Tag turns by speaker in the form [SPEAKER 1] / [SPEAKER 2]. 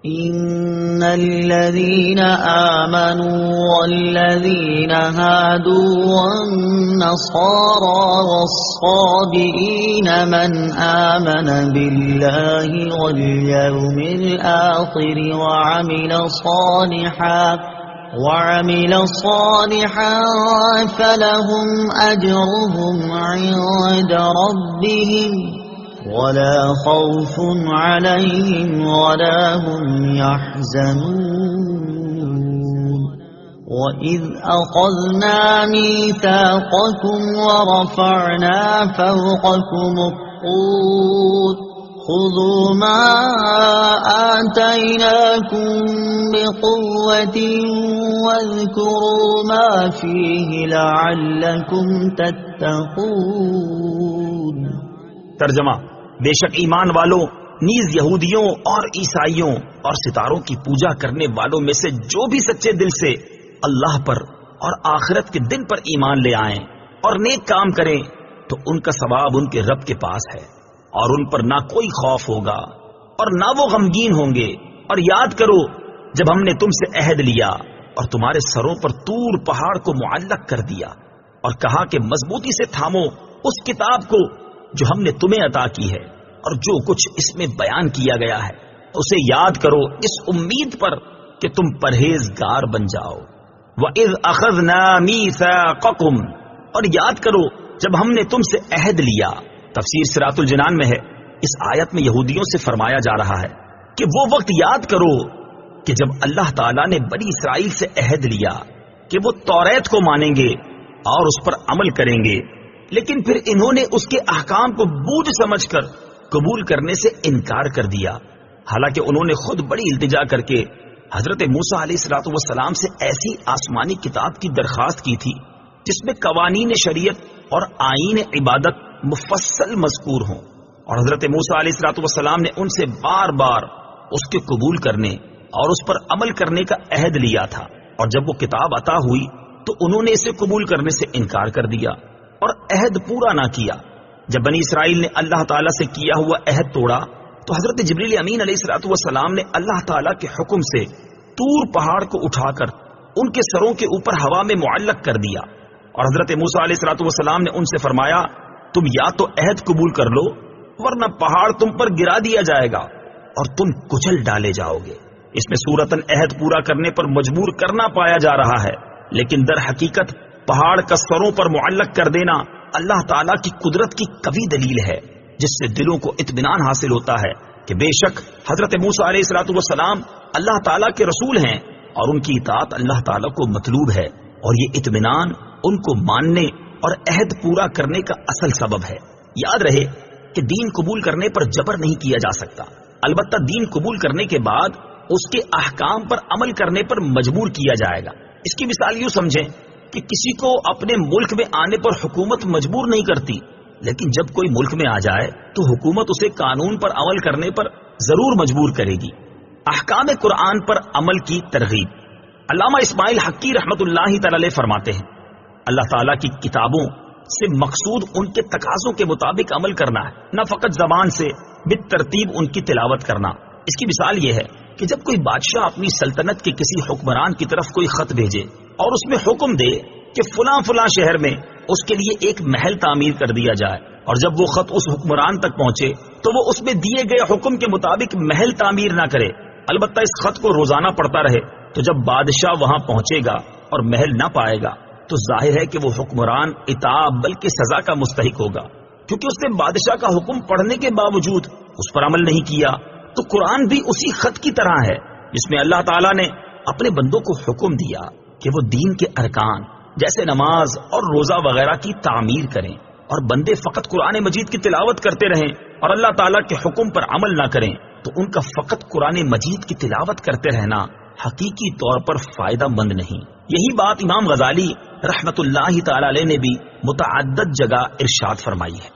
[SPEAKER 1] إن الذين آمنوا والذين هادوا والنصارى والصابئين من آمن بالله واليوم الآخر وعمل صالحا فلهم أجرهم عند ربهم ولا خوف عليهم ولا هم يحزنون وإذ أخذنا ميثاقكم ورفعنا فوقكم الطور خذوا ما آتيناكم بقوة واذكروا ما فيه لعلكم تتقون۔
[SPEAKER 2] ترجمہ: بے شک ایمان والوں نیز یہودیوں اور عیسائیوں اور ستاروں کی پوجا کرنے والوں میں سے جو بھی سچے دل سے اللہ پر اور آخرت کے دن پر ایمان لے آئیں اور نیک کام کریں تو ان کا ثواب ان کے رب کے پاس ہے، اور ان پر نہ کوئی خوف ہوگا اور نہ وہ غمگین ہوں گے۔ اور یاد کرو جب ہم نے تم سے عہد لیا اور تمہارے سروں پر طور پہاڑ کو معلق کر دیا اور کہا کہ مضبوطی سے تھامو اس کتاب کو جو ہم نے تمہیں عطا کی ہے اور جو کچھ اس میں بیان کیا گیا ہے، اسے یاد کرو اس امید پر کہ تم پرہیزگار بن جاؤ۔ وَإِذْ أَخَذْنَا مِيثَاقَكُمْ، اور یاد کرو جب ہم نے تم سے عہد لیا۔ تفسیر صراط الجنان میں ہے، اس آیت میں یہودیوں سے فرمایا جا رہا ہے کہ وہ وقت یاد کرو کہ جب اللہ تعالیٰ نے بنی اسرائیل سے عہد لیا کہ وہ توریت کو مانیں گے اور اس پر عمل کریں گے، لیکن پھر انہوں نے اس کے احکام کو بوجھ سمجھ کر قبول کرنے سے انکار کر دیا، حالانکہ انہوں نے خود بڑی التجا کر کے حضرت موسیٰ علیہ الصلوۃ والسلام سے ایسی آسمانی کتاب کی درخواست کی تھی جس میں قوانین شریعت اور آئین عبادت مفصل مذکور ہوں، اور حضرت موسیٰ علیہ الصلوۃ والسلام نے ان سے بار بار اس کے قبول کرنے اور اس پر عمل کرنے کا عہد لیا تھا، اور جب وہ کتاب عطا ہوئی تو انہوں نے اسے قبول کرنے سے انکار کر دیا اور عہد پورا نہ کیا۔ جب بنی اسرائیل نے اللہ تعالیٰ سے کیا ہوا عہد توڑا تو حضرت جبریل امین علیہ الصلوۃ والسلام نے اللہ تعالیٰ کے حکم سے طور پہاڑ کو اٹھا کر ان کے سروں کے اوپر ہوا میں معلق کر دیا، اور حضرت موسیٰ علیہ الصلوۃ والسلام نے ان سے فرمایا تم یا تو عہد قبول کر لو ورنہ پہاڑ تم پر گرا دیا جائے گا اور تم کچل ڈالے جاؤ گے۔ اس میں صورتاً عہد پورا کرنے پر مجبور کرنا پایا جا رہا ہے، لیکن در حقیقت پہاڑ کا سروں پر معلق کر دینا اللہ تعالیٰ کی قدرت کی قوی دلیل ہے، جس سے دلوں کو اطمینان حاصل ہوتا ہے کہ بے شک حضرت موسیٰ علیہ الصلوۃ والسلام اللہ تعالیٰ کے رسول ہیں اور ان کی اطاعت اللہ تعالیٰ کو مطلوب ہے، اور یہ اطمینان ان کو ماننے اور عہد پورا کرنے کا اصل سبب ہے۔ یاد رہے کہ دین قبول کرنے پر جبر نہیں کیا جا سکتا، البتہ دین قبول کرنے کے بعد اس کے احکام پر عمل کرنے پر مجبور کیا جائے گا۔ اس کی مثال یوں سمجھیں کہ کسی کو اپنے ملک میں آنے پر حکومت مجبور نہیں کرتی، لیکن جب کوئی ملک میں آ جائے تو حکومت اسے قانون پر عمل کرنے پر ضرور مجبور کرے گی۔ احکام قرآن پر عمل کی ترغیب۔ علامہ اسماعیل حقی رحمۃ اللہ تعالی علیہ فرماتے ہیں اللہ تعالیٰ کی کتابوں سے مقصود ان کے تقاضوں کے مطابق عمل کرنا ہے، نہ فقط زبان سے بالترتیب ان کی تلاوت کرنا۔ اس کی مثال یہ ہے کہ جب کوئی بادشاہ اپنی سلطنت کے کسی حکمران کی طرف کوئی خط بھیجے اور اس میں حکم دے کہ فلاں فلاں شہر میں اس کے لیے ایک محل تعمیر کر دیا جائے، اور جب وہ خط اس حکمران تک پہنچے تو وہ اس میں دیے گئے حکم کے مطابق محل تعمیر نہ کرے، البتہ اس خط کو روزانہ پڑھتا رہے، تو جب بادشاہ وہاں پہنچے گا اور محل نہ پائے گا تو ظاہر ہے کہ وہ حکمران عتاب بلکہ سزا کا مستحق ہوگا، کیونکہ اس نے بادشاہ کا حکم پڑھنے کے باوجود اس پر عمل نہیں کیا۔ تو قرآن بھی اسی خط کی طرح ہے جس میں اللہ تعالیٰ نے اپنے بندوں کو حکم دیا کہ وہ دین کے ارکان جیسے نماز اور روزہ وغیرہ کی تعمیر کریں، اور بندے فقط قرآن مجید کی تلاوت کرتے رہیں اور اللہ تعالیٰ کے حکم پر عمل نہ کریں تو ان کا فقط قرآن مجید کی تلاوت کرتے رہنا حقیقی طور پر فائدہ مند نہیں۔ یہی بات امام غزالی رحمت اللہ تعالی علیہ نے بھی متعدد جگہ ارشاد فرمائی ہے۔